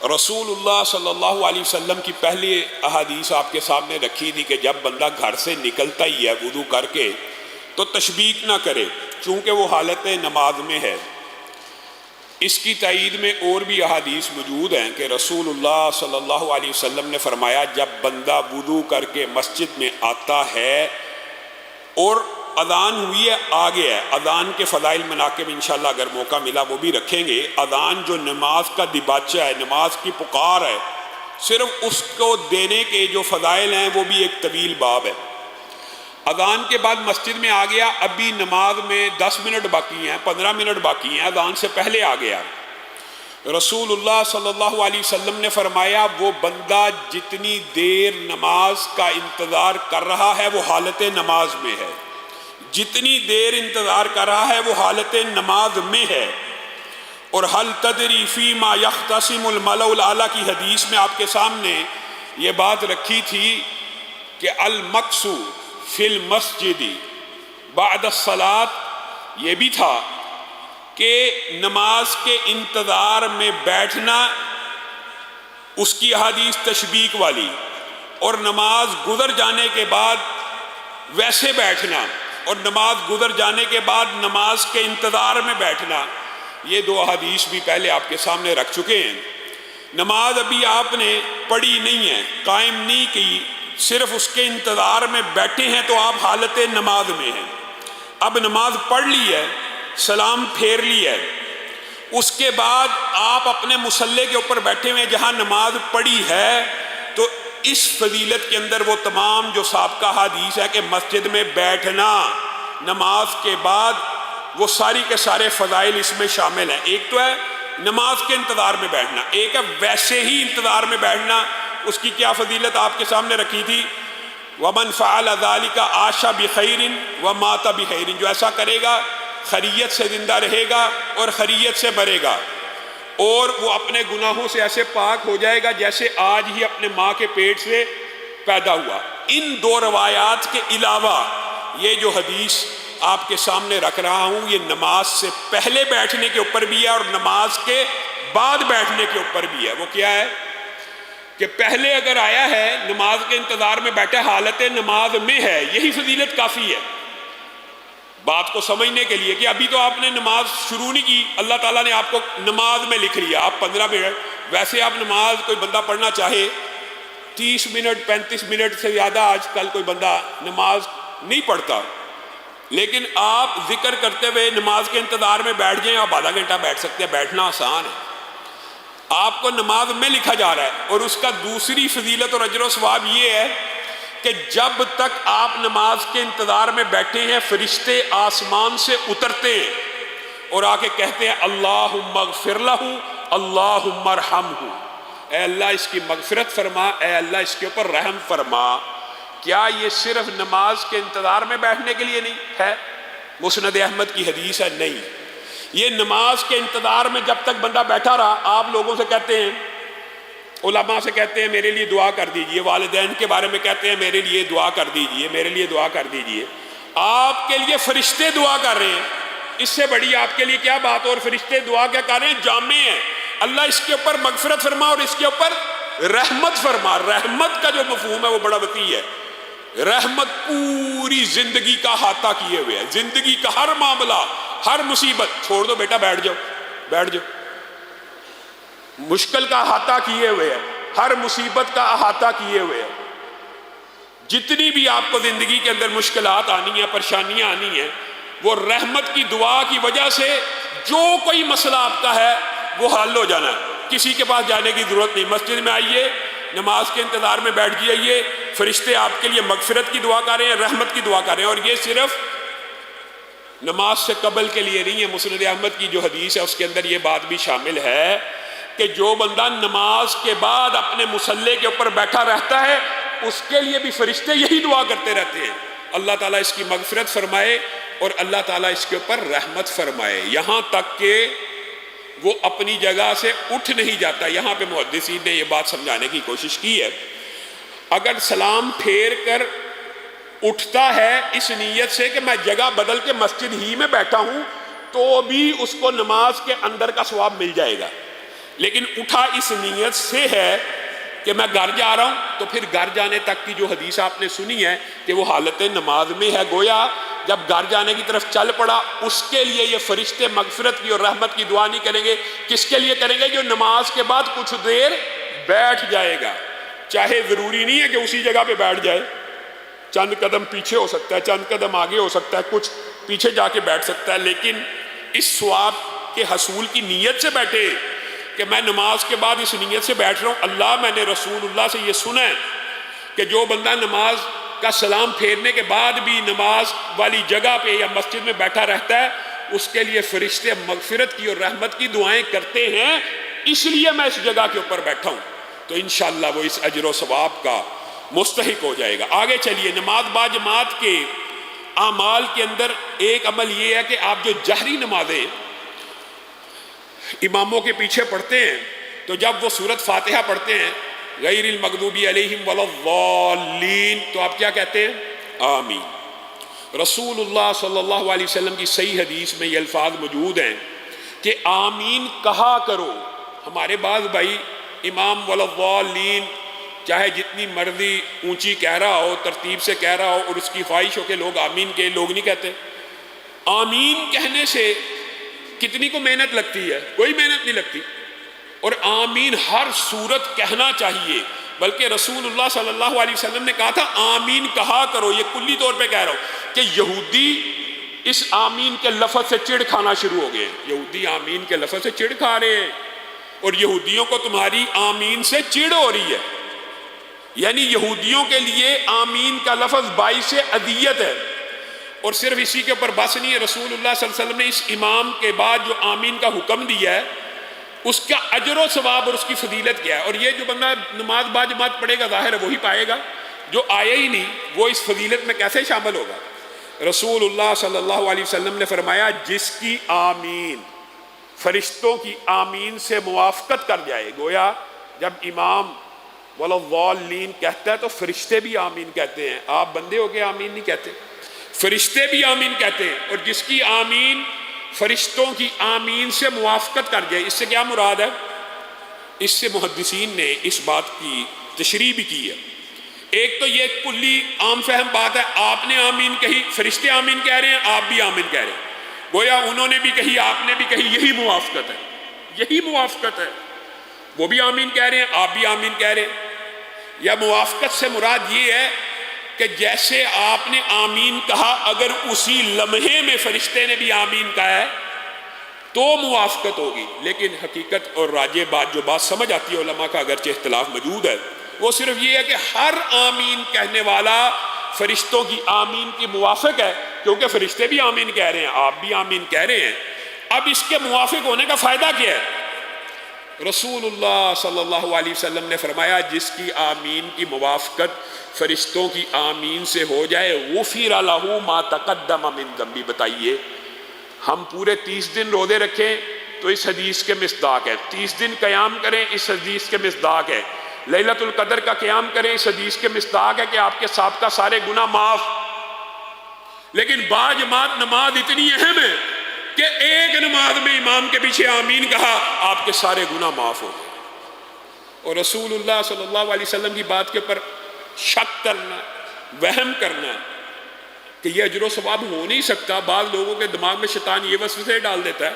رسول اللہ صلی اللہ علیہ وسلم کی پہلی احادیث آپ کے سامنے رکھی تھی کہ جب بندہ گھر سے نکلتا ہی ہے وضو کر کے تو تشبیک نہ کرے، چونکہ وہ حالت نماز میں ہے۔ اس کی تائید میں اور بھی احادیث موجود ہیں کہ رسول اللہ صلی اللہ علیہ وسلم نے فرمایا جب بندہ وضو کر کے مسجد میں آتا ہے اور اذان ہوئی ہے آ گیا ہے، اذان کے فضائل مناقب انشاءاللہ اگر موقع ملا وہ بھی رکھیں گے۔ اذان جو نماز کا دباچہ ہے، نماز کی پکار ہے، صرف اس کو دینے کے جو فضائل ہیں وہ بھی ایک طویل باب ہے۔ اذان کے بعد مسجد میں آ گیا، ابھی نماز میں 10 منٹ باقی ہیں، 15 منٹ باقی ہیں، اذان سے پہلے آ گیا، رسول اللہ صلی اللہ علیہ وسلم نے فرمایا وہ بندہ جتنی دیر نماز کا انتظار کر رہا ہے وہ حالت نماز میں ہے، جتنی دیر انتظار کر رہا ہے وہ حالت نماز میں ہے۔ اور حل تدری فیما یختصم الملأ الاعلیٰ کی حدیث میں آپ کے سامنے یہ بات رکھی تھی کہ المقص فی المسجد بعد الصلاۃ، یہ بھی تھا کہ نماز کے انتظار میں بیٹھنا، اس کی احادیث تشبیک والی، اور نماز گزر جانے کے بعد ویسے بیٹھنا، اور نماز گزر جانے کے بعد نماز کے انتظار میں بیٹھنا، یہ دو احادیث بھی پہلے آپ کے سامنے رکھ چکے ہیں۔ نماز ابھی آپ نے پڑھی نہیں ہے، قائم نہیں کی، صرف اس کے انتظار میں بیٹھے ہیں تو آپ حالت نماز میں ہیں۔ اب نماز پڑھ لی ہے، سلام پھیر لی ہے، اس کے بعد آپ اپنے مصلی کے اوپر بیٹھے ہوئے جہاں نماز پڑھی ہے، تو اس فضیلت کے اندر وہ تمام جو سابقہ حدیث ہے کہ مسجد میں بیٹھنا نماز کے بعد، وہ ساری کے سارے فضائل اس میں شامل ہیں۔ ایک تو ہے نماز کے انتظار میں بیٹھنا، ایک ہے ویسے ہی انتظار میں بیٹھنا، اس کی کیا فضیلت آپ کے سامنے رکھی تھی؟ وَمَنْ فَعَلَ ذَلِكَ عَاشَ بِخَيْرٍ وَمَاتَ بِخَيْرٍ، جو ایسا کرے گا خیریت سے زندہ رہے گا اور خیریت سے مرے گا، اور وہ اپنے گناہوں سے ایسے پاک ہو جائے گا جیسے آج ہی اپنے ماں کے پیٹ سے پیدا ہوا۔ ان دو روایات کے علاوہ یہ جو حدیث آپ کے سامنے رکھ رہا ہوں یہ نماز سے پہلے بیٹھنے کے اوپر بھی ہے اور نماز کے بعد بیٹھنے کے اوپر بھی ہے۔ وہ کیا ہے کہ پہلے اگر آیا ہے نماز کے انتظار میں بیٹھا حالت نماز میں ہے، یہی فضیلت کافی ہے بات کو سمجھنے کے لیے کہ ابھی تو آپ نے نماز شروع نہیں کی، اللہ تعالیٰ نے آپ کو نماز میں لکھ لیا، آپ 15 منٹ، ویسے آپ نماز کوئی بندہ پڑھنا چاہے 30 منٹ 35 منٹ سے زیادہ آج کل کوئی بندہ نماز نہیں پڑھتا، لیکن آپ ذکر کرتے ہوئے نماز کے انتظار میں بیٹھ جائیں، آپ آدھا گھنٹہ بیٹھ سکتے ہیں، بیٹھنا آسان ہے، آپ کو نماز میں لکھا جا رہا ہے۔ اور اس کا دوسری فضیلت اور اجر و ثواب یہ ہے کہ جب تک آپ نماز کے انتظار میں بیٹھے ہیں فرشتے آسمان سے اترتے ہیں اور آ کے کہتے ہیں اللہم اغفر لہ اللہم ارحمہ، اے اللہ اس کی مغفرت فرما، اے اللہ اس کے اوپر رحم فرما۔ کیا یہ صرف نماز کے انتظار میں بیٹھنے کے لیے نہیں ہے؟ مسند احمد کی حدیث ہے، نہیں، یہ نماز کے انتظار میں جب تک بندہ بیٹھا رہا، آپ لوگوں سے کہتے ہیں، علماء سے کہتے ہیں میرے لیے دعا کر دیجئے، والدین کے بارے میں کہتے ہیں میرے لیے دعا کر دیجئے، میرے لیے دعا کر دیجئے، آپ کے لیے فرشتے دعا کر رہے ہیں، اس سے بڑی آپ کے لیے کیا بات؟ اور فرشتے دعا کیا کر رہے ہیں؟ جامع ہیں، اللہ اس کے اوپر مغفرت فرما اور اس کے اوپر رحمت فرما۔ رحمت کا جو مفہوم ہے وہ بڑا وسیع ہے، رحمت پوری زندگی کا احاطہ کیے ہوئے ہے، زندگی کا ہر معاملہ، ہر مصیبت، چھوڑ دو بیٹا بیٹھ جاؤ بیٹھ جاؤ، مشکل کا احاطہ کیے ہوئے ہے، ہر مصیبت کا احاطہ کیے ہوئے ہے، جتنی بھی آپ کو زندگی کے اندر مشکلات آنی ہیں، پریشانیاں آنی ہیں، وہ رحمت کی دعا کی وجہ سے جو کوئی مسئلہ آپ کا ہے وہ حل ہو جانا ہے، کسی کے پاس جانے کی ضرورت نہیں، مسجد میں آئیے، نماز کے انتظار میں بیٹھ جائیے، فرشتے آپ کے لیے مغفرت کی دعا کر رہے ہیں، رحمت کی دعا کر رہے ہیں، اور یہ صرف نماز سے قبل کے لیے نہیں ہے۔ مسند احمد کی جو حدیث ہے اس کے اندر یہ بات بھی شامل ہے کہ جو بندہ نماز کے بعد اپنے مصلی کے اوپر بیٹھا رہتا ہے اس کے لیے بھی فرشتے یہی دعا کرتے رہتے ہیں، اللہ تعالیٰ اس کی مغفرت فرمائے اور اللہ تعالیٰ اس کے اوپر رحمت فرمائے، یہاں تک کہ وہ اپنی جگہ سے اٹھ نہیں جاتا۔ یہاں پہ محدثین نے یہ بات سمجھانے کی کوشش کی ہے، اگر سلام پھیر کر اٹھتا ہے اس نیت سے کہ میں جگہ بدل کے مسجد ہی میں بیٹھا ہوں تو بھی اس کو نماز کے اندر کا ثواب مل جائے گا، لیکن اٹھا اس نیت سے ہے کہ میں گھر جا رہا ہوں، تو پھر گھر جانے تک کی جو حدیث آپ نے سنی ہے کہ وہ حالت نماز میں ہے، گویا جب گھر جانے کی طرف چل پڑا اس کے لیے یہ فرشتے مغفرت کی اور رحمت کی دعا نہیں کریں گے۔ کس کے لیے کریں گے؟ جو نماز کے بعد کچھ دیر بیٹھ جائے گا، چاہے ضروری نہیں ہے کہ اسی جگہ پہ بیٹھ جائے، چند قدم پیچھے ہو سکتا ہے، چند قدم آگے ہو سکتا ہے، کچھ پیچھے جا کے بیٹھ سکتا ہے، لیکن اس ثواب کے حصول کی نیت سے بیٹھے کہ میں نماز کے بعد اس نیت سے بیٹھ رہا ہوں۔ اللہ، میں نے رسول اللہ سے یہ سنا ہے کہ جو بندہ نماز کا سلام پھیرنے کے بعد بھی نماز والی جگہ پہ یا مسجد میں بیٹھا رہتا ہے، اس کے لیے فرشتے مغفرت کی اور رحمت کی دعائیں کرتے ہیں، اس لیے میں اس جگہ کے اوپر بیٹھا ہوں، تو انشاءاللہ وہ اس اجر و ثواب کا مستحق ہو جائے گا۔ آگے چلیے، نماز با جماعت کے اعمال کے اندر ایک عمل یہ ہے کہ آپ جو جہری نمازیں اماموں کے پیچھے پڑھتے ہیں تو جب وہ سورۃ فاتحہ پڑھتے ہیں غیر المغضوب علیہم ولا الضالین، تو آپ کیا کہتے ہیں؟ آمین۔ رسول اللہ صلی اللہ علیہ وسلم کی صحیح حدیث میں یہ الفاظ موجود ہیں کہ آمین کہا کرو۔ ہمارے بعض بھائی امام ولا الضالین چاہے جتنی مرضی اونچی کہہ رہا ہو، ترتیب سے کہہ رہا ہو، اور اس کی خواہش ہو کہ لوگ آمین کے، لوگ نہیں کہتے۔ آمین کہنے سے کتنی کو محنت لگتی ہے؟ کوئی محنت نہیں لگتی، اور آمین ہر صورت کہنا چاہیے، بلکہ رسول اللہ صلی اللہ علیہ وسلم نے کہا تھا آمین کہا کرو۔ یہ کلی طور پہ کہہ رہا ہوں کہ یہودی اس آمین کے لفظ سے چڑ کھانا شروع ہو گئے، یہودی آمین کے لفظ سے چڑ کھا رہے ہیں، اور یہودیوں کو تمہاری آمین سے چڑ ہو رہی ہے، یعنی یہودیوں کے لیے آمین کا لفظ باعث اذیت ہے۔ اور صرف اسی کے اوپر بس نہیں ہے، رسول اللہ صلی اللہ علیہ وسلم نے اس امام کے بعد جو آمین کا حکم دیا ہے اس کا اجر و ثواب اور اس کی فضیلت کیا ہے، اور یہ جو بندہ نماز با جماعت پڑھے گا ظاہر ہے وہی پائے گا، جو آیا ہی نہیں وہ اس فضیلت میں کیسے شامل ہوگا؟ رسول اللہ صلی اللہ علیہ وسلم نے فرمایا جس کی آمین فرشتوں کی آمین سے موافقت کر جائے، گویا جب امام ولا الضالین کہتا ہے تو فرشتے بھی آمین کہتے ہیں، آپ بندے ہو کے آمین نہیں کہتے، فرشتے بھی آمین کہتے ہیں، اور جس کی آمین فرشتوں کی آمین سے موافقت کر جائے، اس سے کیا مراد ہے؟ اس سے محدثین نے اس بات کی تشریح بھی کی ہے۔ ایک تو یہ کلی عام فہم بات ہے، آپ نے آمین کہی، فرشتے آمین کہہ رہے ہیں، آپ بھی آمین کہہ رہے ہیں، گویا انہوں نے بھی کہی آپ نے بھی کہی، یہی موافقت ہے، یہی موافقت ہے، وہ بھی آمین کہہ رہے ہیں، آپ بھی آمین کہہ رہے ہیں۔ یا موافقت سے مراد یہ ہے کہ جیسے آپ نے آمین کہا اگر اسی لمحے میں فرشتے نے بھی آمین کہا ہے تو موافقت ہوگی، لیکن حقیقت اور راجح بات جو بات سمجھ آتی ہے علماء کا اگرچہ اختلاف موجود ہے، وہ صرف یہ ہے کہ ہر آمین کہنے والا فرشتوں کی آمین کی موافق ہے، کیونکہ فرشتے بھی آمین کہہ رہے ہیں، آپ بھی آمین کہہ رہے ہیں۔ اب اس کے موافق ہونے کا فائدہ کیا ہے؟ رسول اللہ صلی اللہ علیہ وسلم نے فرمایا جس کی آمین کی موافقت فرشتوں کی آمین سے ہو جائے غفر لہ ما تقدم من ذنبہ۔ بتائیے ہم پورے 30 دن روزے رکھیں تو اس حدیث کے مصداق ہے، 30 دن قیام کریں اس حدیث کے مصداق ہے، لیلۃ القدر کا قیام کریں اس حدیث کے مصداق ہے کہ آپ کے سابقہ سارے گناہ معاف۔ لیکن با جماعت نماز اتنی اہم ہے کہ ایک نماز میں امام کے پیچھے آمین کہا آپ کے سارے گناہ معاف ہو گئے، اور رسول اللہ صلی اللہ علیہ وسلم کی بات کے اوپر شک کرنا، وہم کرنا کہ یہ اجر و ثواب ہو نہیں سکتا، بعض لوگوں کے دماغ میں شیطان یہ وسوسے ڈال دیتا ہے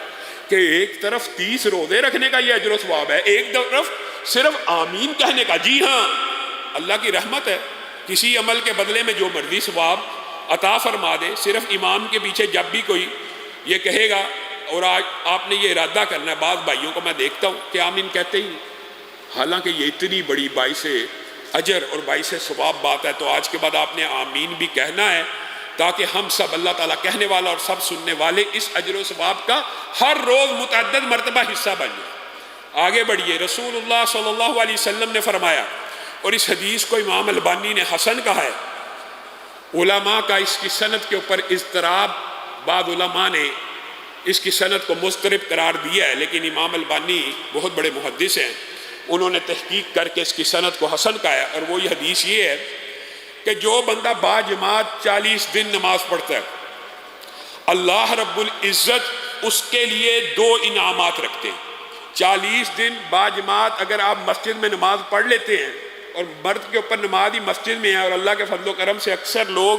کہ ایک طرف 30 روزے رکھنے کا یہ اجر و ثواب ہے، ایک طرف صرف آمین کہنے کا۔ جی ہاں، اللہ کی رحمت ہے، کسی عمل کے بدلے میں جو مرضی ثواب عطا فرما دے۔ صرف امام کے پیچھے جب بھی کوئی یہ کہے گا اور آج آپ نے یہ ارادہ کرنا ہے، بعض بھائیوں کو میں دیکھتا ہوں کہ آمین کہتے ہی، حالانکہ یہ اتنی بڑی باعث اجر اور باعث ثواب بات ہے، تو آج کے بعد آپ نے آمین بھی کہنا ہے تاکہ ہم سب، اللہ تعالیٰ کہنے والا اور سب سننے والے، اس اجر و ثواب کا ہر روز متعدد مرتبہ حصہ بن جائے۔ آگے بڑھیے، رسول اللہ صلی اللہ علیہ وسلم نے فرمایا، اور اس حدیث کو امام البانی نے حسن کہا ہے، علماء کا اس کی سند کے اوپر اضطراب، بعض علماء نے اس کی سند کو مضطرب قرار دیا ہے، لیکن امام البانی بہت بڑے محدث ہیں، انہوں نے تحقیق کر کے اس کی سند کو حسن کہا ہے، اور وہ یہ حدیث یہ ہے کہ جو بندہ با جماعت 40 دن نماز پڑھتا ہے، اللہ رب العزت اس کے لیے 2 انعامات رکھتے ہیں۔ 40 دن باجماعت اگر آپ مسجد میں نماز پڑھ لیتے ہیں، اور مرد کے اوپر نماز ہی مسجد میں ہے، اور اللہ کے فضل و کرم سے اکثر لوگ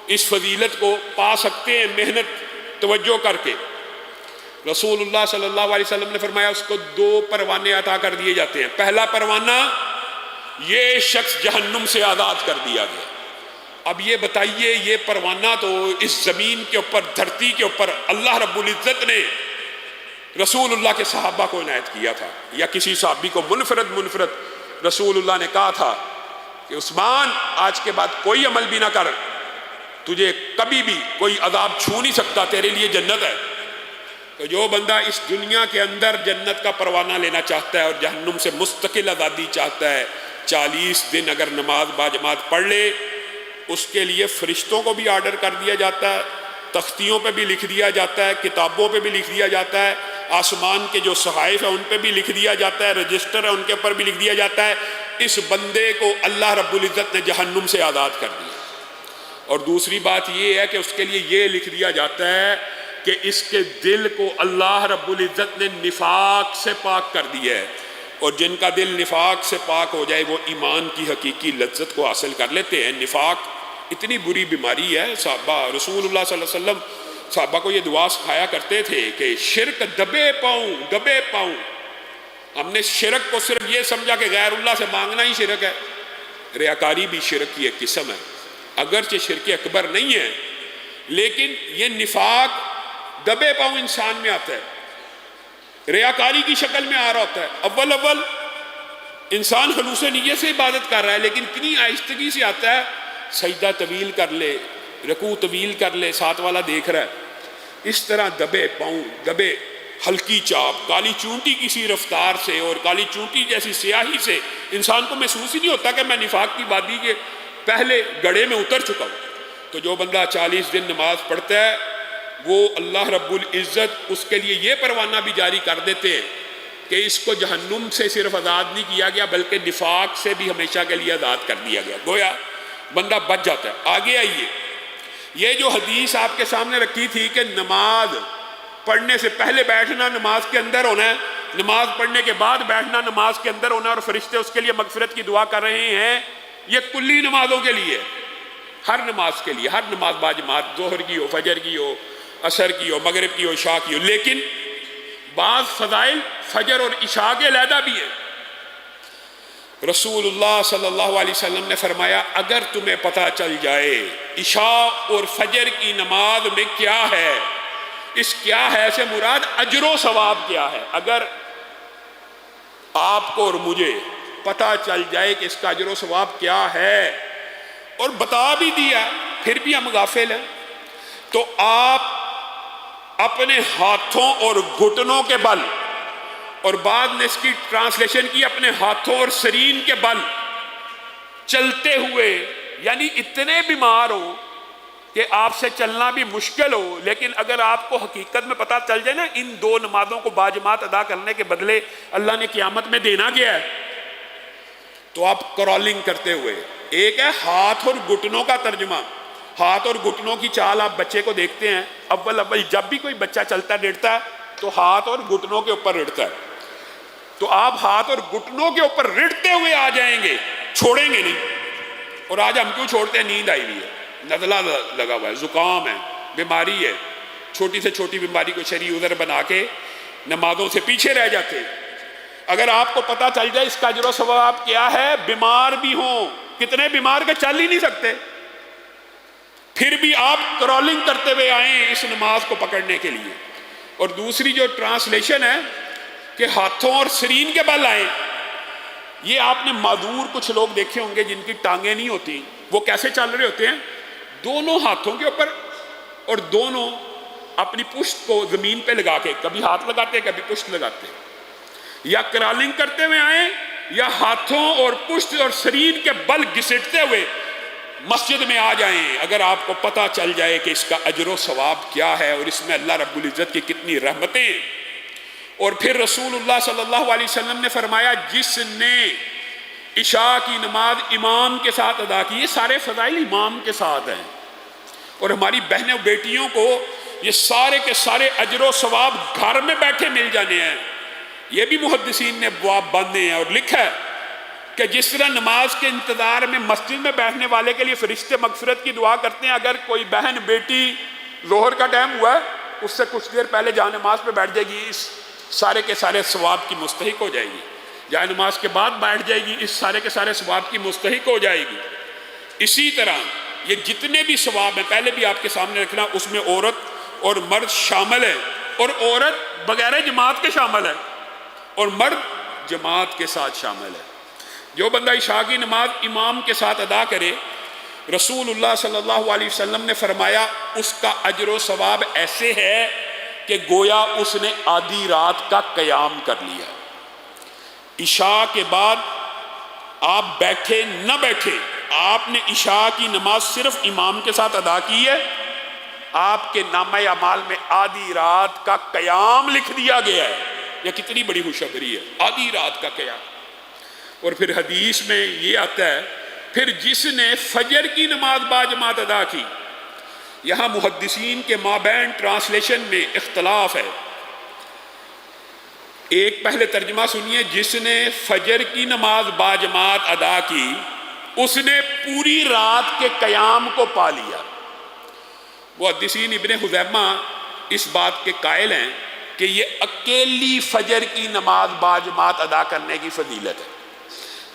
اس فضیلت کو پا سکتے ہیں محنت توجہ کر کے، رسول اللہ صلی اللہ علیہ وسلم نے فرمایا اس کو 2 پروانے عطا کر دیے جاتے ہیں۔ پہلا پروانہ، یہ شخص جہنم سے آزاد کر دیا گیا۔ اب یہ بتائیے، یہ پروانہ تو اس زمین کے اوپر، دھرتی کے اوپر اللہ رب العزت نے رسول اللہ کے صحابہ کو عنایت کیا تھا، یا کسی صحابی کو منفرد رسول اللہ نے کہا تھا کہ عثمان آج کے بعد کوئی عمل بھی نہ کر، تجھے کبھی بھی کوئی عذاب چھو نہیں سکتا، تیرے لیے جنت ہے۔ تو جو بندہ اس دنیا کے اندر جنت کا پروانہ لینا چاہتا ہے اور جہنم سے مستقل آزادی چاہتا ہے، 40 دن اگر نماز باجماعت پڑھ لے، اس کے لیے فرشتوں کو بھی آرڈر کر دیا جاتا ہے، تختیوں پہ بھی لکھ دیا جاتا ہے، کتابوں پہ بھی لکھ دیا جاتا ہے، آسمان کے جو صحائف ہیں ان پہ بھی لکھ دیا جاتا ہے، رجسٹر ہے ان کے اوپر بھی لکھ دیا جاتا ہے، اس بندے کو اللہ رب العزت نے جہنم سے آزاد کر دیا۔ اور دوسری بات یہ ہے کہ اس کے لیے یہ لکھ دیا جاتا ہے کہ اس کے دل کو اللہ رب العزت نے نفاق سے پاک کر دیا ہے، اور جن کا دل نفاق سے پاک ہو جائے وہ ایمان کی حقیقی لذت کو حاصل کر لیتے ہیں۔ نفاق اتنی بری بیماری ہے، صحابہ رسول اللہ صلی اللہ علیہ وسلم صحابہ کو یہ دعا سکھایا کرتے تھے کہ شرک دبے پاؤں۔ ہم نے شرک کو صرف یہ سمجھا کہ غیر اللہ سے مانگنا ہی شرک ہے، ریاکاری بھی شرک کی ایک قسم ہے، اگرچہ شرک اکبر نہیں ہے، لیکن یہ نفاق دبے پاؤں انسان میں آتا ہے، ریاکاری کی شکل میں آ رہا ہوتا ہے۔ اول انسان خلوص نیت سے عبادت کر رہا ہے، لیکن اتنی آہستگی سے آتا ہے، سجدہ طویل کر لے، رکوع طویل کر لے، ساتھ والا دیکھ رہا ہے، اس طرح دبے پاؤں، دبے ہلکی چاپ، کالی چونٹی کسی رفتار سے اور کالی چونٹی جیسی سیاہی سے انسان کو محسوس ہی نہیں ہوتا کہ میں نفاق کی وادی کے پہلے گڑھے میں اتر چکا ہوں۔ تو جو بندہ 40 دن نماز پڑھتا ہے، وہ اللہ رب العزت اس کے لیے یہ پروانہ بھی جاری کر دیتے ہیں کہ اس کو جہنم سے صرف آزاد نہیں کیا گیا بلکہ نفاق سے بھی ہمیشہ کے لیے آزاد کر دیا گیا، گویا بندہ بچ جاتا ہے۔ آگے آئیے، یہ جو حدیث آپ کے سامنے رکھی تھی کہ نماز پڑھنے سے پہلے بیٹھنا نماز کے اندر ہونا ہے، نماز پڑھنے کے بعد بیٹھنا نماز کے اندر ہونا، اور فرشتے اس کے لیے مغفرت کی دعا کر رہے ہیں، یہ کلی نمازوں کے لیے، ہر نماز کے لیے، ہر نماز باجماعت، ظہر کی ہو، فجر کی ہو، عصر کی ہو، مغرب کی ہو، عشاء کی ہو۔ لیکن بعض فضائل فجر اور عشاء کے علیحدہ بھی ہیں۔ رسول اللہ صلی اللہ علیہ وسلم نے فرمایا اگر تمہیں پتہ چل جائے عشاء اور فجر کی نماز میں کیا ہے، اس کیا ہے سے مراد اجر و ثواب کیا ہے، اگر آپ کو اور مجھے پتہ چل جائے کہ اس کا اجر و ثواب کیا ہے اور بتا بھی دیا پھر بھی ہم غافل ہیں، تو آپ اپنے ہاتھوں اور گھٹنوں کے بل، اور بعد نے اس کی ٹرانسلیشن کی اپنے ہاتھوں اور سرین کے بل چلتے ہوئے، یعنی اتنے بیمار ہو کہ آپ سے چلنا بھی مشکل ہو، لیکن اگر آپ کو حقیقت میں پتہ چل جائے نا ان 2 نمازوں کو باجماعت ادا کرنے کے بدلے اللہ نے قیامت میں دینا کیا ہے، تو آپ کرالنگ کرتے ہوئے، ایک ہے ہاتھ اور گھٹنوں کا ترجمہ، ہاتھ اور گھٹنوں کی چال آپ بچے کو دیکھتے ہیں، اول جب بھی کوئی بچہ چلتا ڈرتا ہے تو ہاتھ اور گھٹنوں کے اوپر رڑتا ہے، تو آپ ہاتھ اور گھٹنوں کے اوپر رڑتے ہوئے آ جائیں گے، چھوڑیں گے نہیں۔ اور آج ہم کیوں چھوڑتے ہیں؟ نیند آئی ہوئی ہے، نزلہ لگا ہوا ہے، زکام ہے، بیماری ہے، چھوٹی سے چھوٹی بیماری کو شرعی عذر بنا کے نمازوں سے پیچھے رہ جاتے۔ اگر آپ کو پتہ چل جائے اس کا اجر و ثواب کیا ہے، بیمار بھی ہوں، کتنے بیمار کے چل ہی نہیں سکتے، پھر بھی آپ کرالنگ کرتے ہوئے آئیں اس نماز کو پکڑنے کے لیے۔ اور دوسری جو ٹرانسلیشن ہے کہ ہاتھوں اور سرین کے بل آئیں، یہ آپ نے معذور کچھ لوگ دیکھے ہوں گے جن کی ٹانگیں نہیں ہوتی، وہ کیسے چل رہے ہوتے ہیں؟ دونوں ہاتھوں کے اوپر اور دونوں اپنی پشت کو زمین پہ لگا کے، کبھی ہاتھ لگاتے کبھی پشت لگاتے، یا کرالنگ کرتے ہوئے آئیں یا ہاتھوں اور پشت اور سرین کے بل گھسیٹتے ہوئے مسجد میں آ جائیں، اگر آپ کو پتہ چل جائے کہ اس کا اجر و ثواب کیا ہے اور اس میں اللہ رب العزت کی کتنی رحمتیں۔ اور پھر رسول اللہ صلی اللہ علیہ وسلم نے فرمایا جس نے عشاء کی نماز امام کے ساتھ ادا کی، یہ سارے فضائل امام کے ساتھ ہیں، اور ہماری بہنیں و بیٹیوں کو یہ سارے کے سارے اجر و ثواب گھر میں بیٹھے مل جانے ہیں، یہ بھی محدثین نے ابواب باندھے ہیں اور لکھا ہے کہ جس طرح نماز کے انتظار میں مسجد میں بیٹھنے والے کے لیے فرشتے مغفرت کی دعا کرتے ہیں، اگر کوئی بہن بیٹی ظہر کا ٹائم ہوا ہے اس سے کچھ دیر پہلے جا نماز پہ بیٹھ جائے گی، اس سارے کے سارے ثواب کی مستحق ہو جائے گی۔ جائے نماز کے بعد بیٹھ جائے گی، اس سارے کے سارے ثواب کی مستحق ہو جائے گی۔ اسی طرح یہ جتنے بھی ثواب ہیں پہلے بھی آپ کے سامنے رکھنا، اس میں عورت اور مرد شامل ہے، اور عورت بغیر جماعت کے شامل ہے اور مرد جماعت کے ساتھ شامل ہے۔ جو بندہ عشاء کی نماز امام کے ساتھ ادا کرے، رسول اللہ صلی اللہ علیہ وسلم نے فرمایا اس کا اجر و ثواب ایسے ہے کہ گویا اس نے آدھی رات کا قیام کر لیا۔ عشاء کے بعد آپ بیٹھے نہ بیٹھے، آپ نے عشاء کی نماز صرف امام کے ساتھ ادا کی ہے، آپ کے نامہ اعمال میں آدھی رات کا قیام لکھ دیا گیا ہے۔ یہ کتنی بڑی خوشخبری ہے، آدھی رات کا قیام۔ اور پھر حدیث میں یہ آتا ہے پھر جس نے فجر کی نماز باجماعت ادا کی، یہاں محدثین کے مابین ٹرانسلیشن میں اختلاف ہے۔ ایک پہلے ترجمہ سنیے، جس نے فجر کی نماز باجماعت ادا کی اس نے پوری رات کے قیام کو پا لیا۔ محدثین ابن خزیمہ اس بات کے قائل ہیں کہ یہ اکیلی فجر کی نماز باجماعت ادا کرنے کی فضیلت ہے۔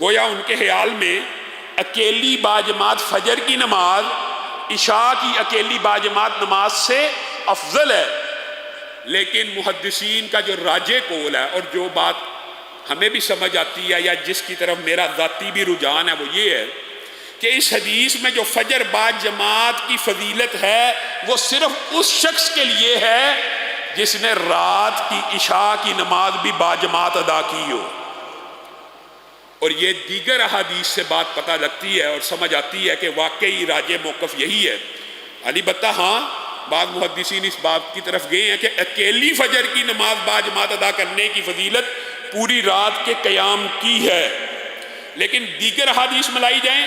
گویا ان کے خیال میں اکیلی باجماعت فجر کی نماز عشاء کی اکیلی باجماعت نماز سے افضل ہے، لیکن محدثین کا جو راجح قول ہے اور جو بات ہمیں بھی سمجھ آتی ہے یا جس کی طرف میرا ذاتی بھی رجحان ہے وہ یہ ہے کہ اس حدیث میں جو فجر بعد جماعت کی فضیلت ہے وہ صرف اس شخص کے لیے ہے جس نے رات کی عشاء کی نماز بھی باجماعت ادا کی ہو۔ اور یہ دیگر احادیث سے بات پتہ لگتی ہے اور سمجھ آتی ہے کہ واقعی راجح موقف یہی ہے۔ البتہ ہاں بعض محدثین اس بات کی طرف گئے ہیں کہ اکیلی فجر کی نماز باجماعت ادا کرنے کی فضیلت پوری رات کے قیام کی ہے، لیکن دیگر احادیث میں لائی جائیں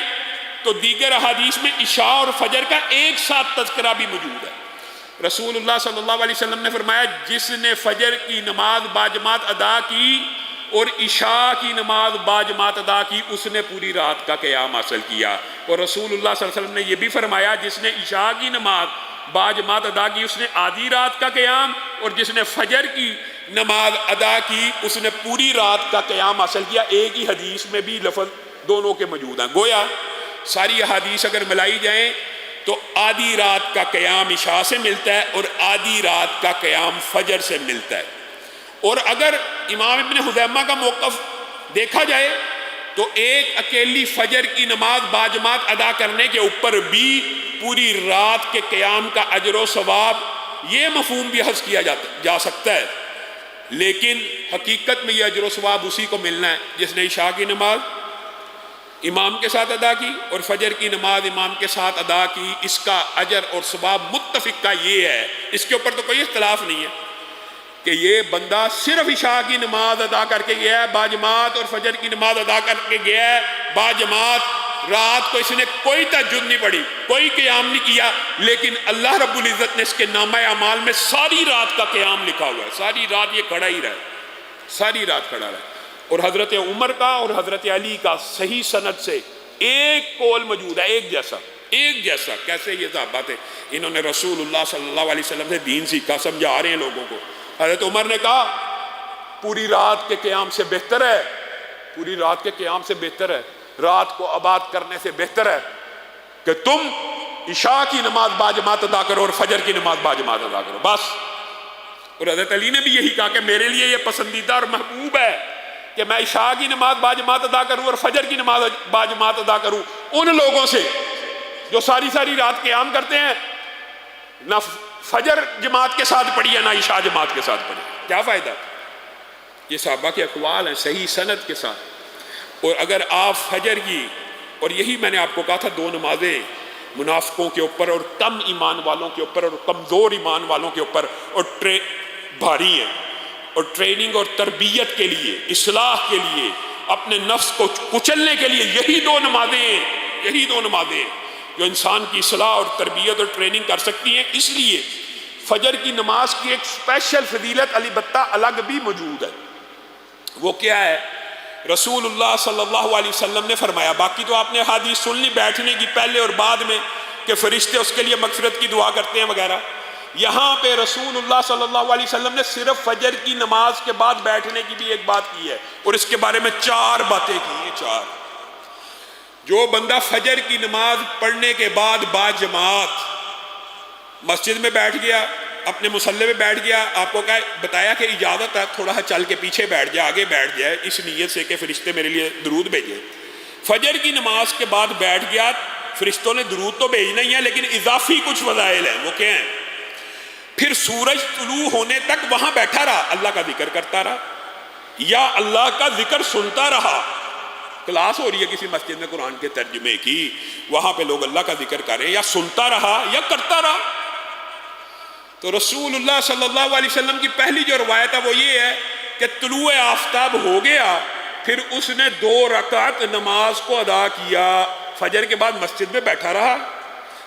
تو دیگر احادیث میں عشاء اور فجر کا ایک ساتھ تذکرہ بھی موجود ہے۔ رسول اللہ صلی اللہ علیہ وسلم نے فرمایا جس نے فجر کی نماز باجماعت ادا کی اور عشاء کی نماز باجماعت ادا کی اس نے پوری رات کا قیام حاصل کیا۔ اور رسول اللہ صلی اللہ علیہ وسلم نے یہ بھی فرمایا جس نے عشاء کی نماز باجماعت ادا کی اس نے آدھی رات کا قیام، اور جس نے فجر کی نماز ادا کی اس نے پوری رات کا قیام حاصل کیا۔ ایک ہی حدیث میں بھی لفظ دونوں کے موجود ہیں۔ گویا ساری احادیث اگر ملائی جائیں تو آدھی رات کا قیام عشاء سے ملتا ہے اور آدھی رات کا قیام فجر سے ملتا ہے۔ اور اگر امام ابن خزیمہ کا موقف دیکھا جائے تو ایک اکیلی فجر کی نماز باجماعت ادا کرنے کے اوپر بھی پوری رات کے قیام کا اجر و ثواب، یہ مفہوم بھی حذف کیا جا سکتا ہے، لیکن حقیقت میں یہ اجر و ثواب اسی کو ملنا ہے جس نے عشاء کی نماز امام کے ساتھ ادا کی اور فجر کی نماز امام کے ساتھ ادا کی۔ اس کا اجر اور ثواب متفق کا یہ ہے، اس کے اوپر تو کوئی اختلاف نہیں ہے کہ یہ بندہ صرف عشاء کی نماز ادا کر کے گیا ہے باجماعت اور فجر کی نماز ادا کر کے گیا ہے باجماعت، رات کو اس نے کوئی تہجد نہیں پڑھی، کوئی قیام نہیں کیا، لیکن اللہ رب العزت نے اس کے نامہ اعمال میں ساری رات کا قیام لکھا ہوا ہے۔ ساری رات یہ کھڑا ہی رہا، ساری رات کھڑا رہا۔ اور حضرت عمر کا اور حضرت علی کا صحیح سند سے ایک قول موجود ہے، ایک جیسا۔ کیسے یہ صحابہ تھے، انہوں نے رسول اللہ صلی اللہ علیہ وسلم سے دین سیکھا، سمجھا رہے ہیں لوگوں کو۔ حضرت عمر نے کہا پوری رات کے قیام سے بہتر ہے، پوری رات کے قیام سے بہتر ہے، رات کو آباد کرنے سے بہتر ہے کہ تم عشاء کی نماز باجماعت ادا کرو اور فجر کی نماز باجماعت ادا کرو، بس۔ اور حضرت علی نے بھی یہی کہا کہ میرے لیے یہ پسندیدہ اور محبوب ہے کہ میں عشاء کی نماز باجماعت ادا کروں اور فجر کی نماز باجماعت ادا کروں ان لوگوں سے جو ساری رات قیام کرتے ہیں، نہ فجر جماعت کے ساتھ پڑھی ہے نہ عشاء جماعت کے ساتھ پڑھی، کیا فائدہ؟ یہ صحابہ کے اقوال ہیں صحیح سند کے ساتھ۔ اور اگر آپ فجر کی، اور یہی میں نے آپ کو کہا تھا، دو نمازیں منافقوں کے اوپر اور کم ایمان والوں کے اوپر اور کمزور ایمان والوں کے اوپر اور بھاری ہیں، اور ٹریننگ اور تربیت کے لیے، اصلاح کے لیے، اپنے نفس کو کچلنے کے لیے یہی دو نمازیں جو انسان کی اصلاح اور تربیت اور ٹریننگ کر سکتی ہیں۔ اس لیے فجر کی نماز کی ایک اسپیشل فضیلت البتہ الگ بھی موجود ہے، وہ کیا ہے؟ رسول اللہ صلی اللہ علیہ وسلم نے فرمایا، باقی تو آپ نے حدیث سن لی بیٹھنے کی پہلے اور بعد میں کہ فرشتے اس کے لیے مغفرت کی دعا کرتے ہیں وغیرہ، یہاں پہ رسول اللہ صلی اللہ علیہ وسلم نے صرف فجر کی نماز کے بعد بیٹھنے کی بھی ایک بات کی ہے، اور اس کے بارے میں 4 باتیں کی ہیں۔ 4 جو بندہ فجر کی نماز پڑھنے کے بعد باجماعت مسجد میں بیٹھ گیا، اپنے مصلی میں بیٹھ گیا، آپ کو بتایا کہ اجازت ہے تھوڑا چل کے پیچھے بیٹھ جائے، آگے بیٹھ جائے اس نیت سے کہ فرشتے میرے لیے درود بھیجیں۔ فجر کی نماز کے بعد بیٹھ گیا، فرشتوں نے درود تو بھیجنا ہی ہے لیکن اضافی کچھ فضائل ہیں، وہ کیا ہیں؟ پھر سورج طلوع ہونے تک وہاں بیٹھا رہا، اللہ کا ذکر کرتا رہا یا اللہ کا ذکر سنتا رہا۔ کلاس ہو رہی ہے کسی مسجد میں قرآن کے ترجمے کی، وہاں پہ لوگ اللہ کا ذکر کریں، یا سنتا رہا یا کرتا رہا۔ تو رسول اللہ صلی اللہ علیہ وسلم کی پہلی جو روایت ہے وہ یہ ہے کہ طلوع آفتاب ہو گیا، پھر اس نے 2 رکعت نماز کو ادا کیا، فجر کے بعد مسجد میں بیٹھا رہا،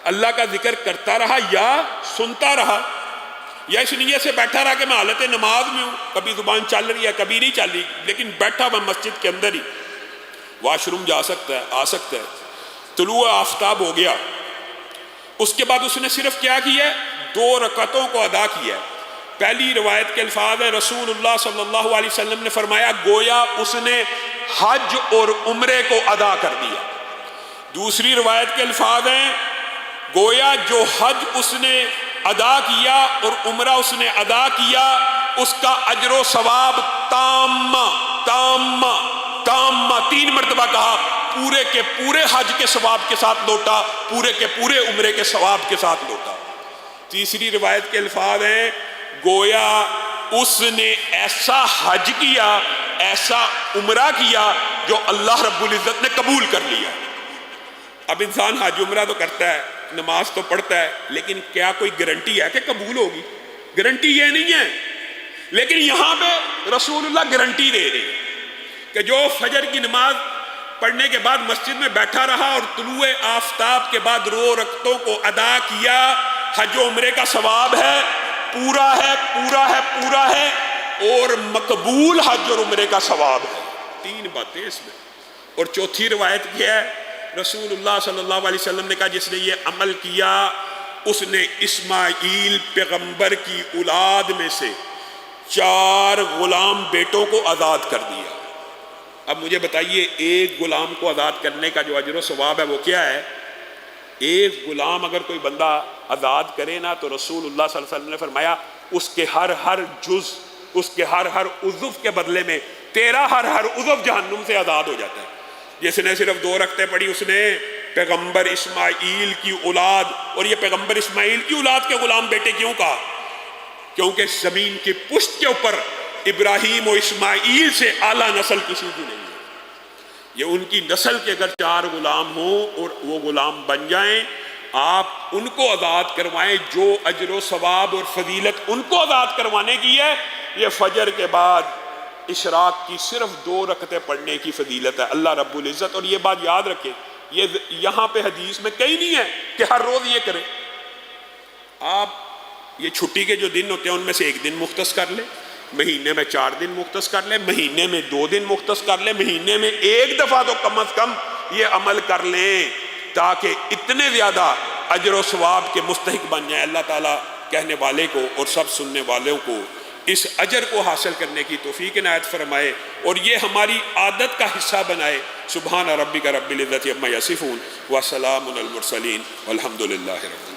اللہ کا ذکر کرتا رہا یا سنتا رہا، یا اس نیت سے بیٹھا رہا کہ میں حالت نماز میں ہوں، کبھی زبان چل رہی ہے کبھی نہیں چل رہی، لیکن بیٹھا میں مسجد کے اندر ہی، واش روم جا سکتا ہے، آ سکتا ہے۔ طلوع آفتاب ہو گیا، اس کے بعد اس نے صرف کیا کیا؟ 2 رکعتوں کو ادا کیا۔ پہلی روایت کے الفاظ ہیں، رسول اللہ صلی اللہ علیہ وسلم نے فرمایا گویا اس نے حج اور عمرے کو ادا کر دیا۔ دوسری روایت کے الفاظ ہیں، گویا جو حج اس نے ادا کیا اور عمرہ اس نے ادا کیا، اس کا اجر و ثواب تامہ 3 مرتبہ کہا، پورے کے پورے حج کے ثواب کے ساتھ لوٹا، پورے کے پورے عمرے کے ثواب کے ساتھ لوٹا۔ تیسری روایت کے الفاظ ہیں، گویا اس نے ایسا حج کیا، ایسا عمرہ کیا جو اللہ رب العزت نے قبول کر لیا۔ اب انسان حج عمرہ تو کرتا ہے، نماز تو پڑھتا ہے، لیکن کیا کوئی گارنٹی ہے کہ قبول ہوگی؟ گارنٹی یہ نہیں ہے، لیکن یہاں پہ رسول اللہ گارنٹی دے رہے ہیں کہ جو فجر کی نماز پڑھنے کے بعد مسجد میں بیٹھا رہا اور طلوع آفتاب کے بعد 2 رکعتوں کو ادا کیا، حج و عمرے کا ثواب ہے، پورا ہے پورا ہے پورا ہے، اور مقبول حج اور عمرے کا ثواب ہے۔ 3 باتیں اس میں۔ اور چوتھی روایت کیا ہے؟ رسول اللہ صلی اللہ علیہ وسلم نے کہا جس نے یہ عمل کیا اس نے اسماعیل پیغمبر کی اولاد میں سے 4 غلام بیٹوں کو آزاد کر دیا۔ اب مجھے بتائیے، ایک غلام کو آزاد کرنے کا جو اجر و ثواب ہے وہ کیا ہے؟ ایک غلام اگر کوئی بندہ آزاد کرے نا تو رسول اللہ صلی اللہ علیہ وسلم نے فرمایا اس کے ہر جز، اس کے ہر عضو کے بدلے میں تیرا ہر عضو جہنم سے آزاد ہو جاتا ہے۔ جس نے صرف 2 رکعتیں پڑھی اس نے پیغمبر اسماعیل کی اولاد، اور یہ پیغمبر اسماعیل کی اولاد کے غلام بیٹے کیوں کہا؟ کیونکہ زمین کی پشت کے اوپر ابراہیم و اسماعیل سے اعلیٰ نسل کسی کی نہیں ہے۔ یہ ان کی نسل کے اگر 4 غلام ہوں اور وہ غلام بن جائیں، آپ ان کو آزاد کروائیں، جو اجر و ثواب اور فضیلت ان کو آزاد کروانے کی ہے، یہ فجر کے بعد اشراق کی صرف 2 رکعتیں پڑھنے کی فضیلت ہے اللہ رب العزت۔ اور یہ بات یاد رکھیں، یہ یہاں پہ حدیث میں کہیں نہیں ہے کہ ہر روز یہ کریں۔ آپ یہ چھٹی کے جو دن ہوتے ہیں ان میں سے ایک دن مختص کر لیں، مہینے میں 4 دن مختص کر لیں، مہینے میں 2 دن مختص کر لیں، مہینے میں 1 دفعہ تو کم از کم یہ عمل کر لیں تاکہ اتنے زیادہ اجر و ثواب کے مستحق بن جائیں۔ اللہ تعالیٰ کہنے والے کو اور سب سننے والوں کو اس اجر کو حاصل کرنے کی توفیق عنایت فرمائے اور یہ ہماری عادت کا حصہ بنائے۔ سبحان ربک رب العزت عما یصفون وسلام علی المرسلین والحمد للہ رب العالمین۔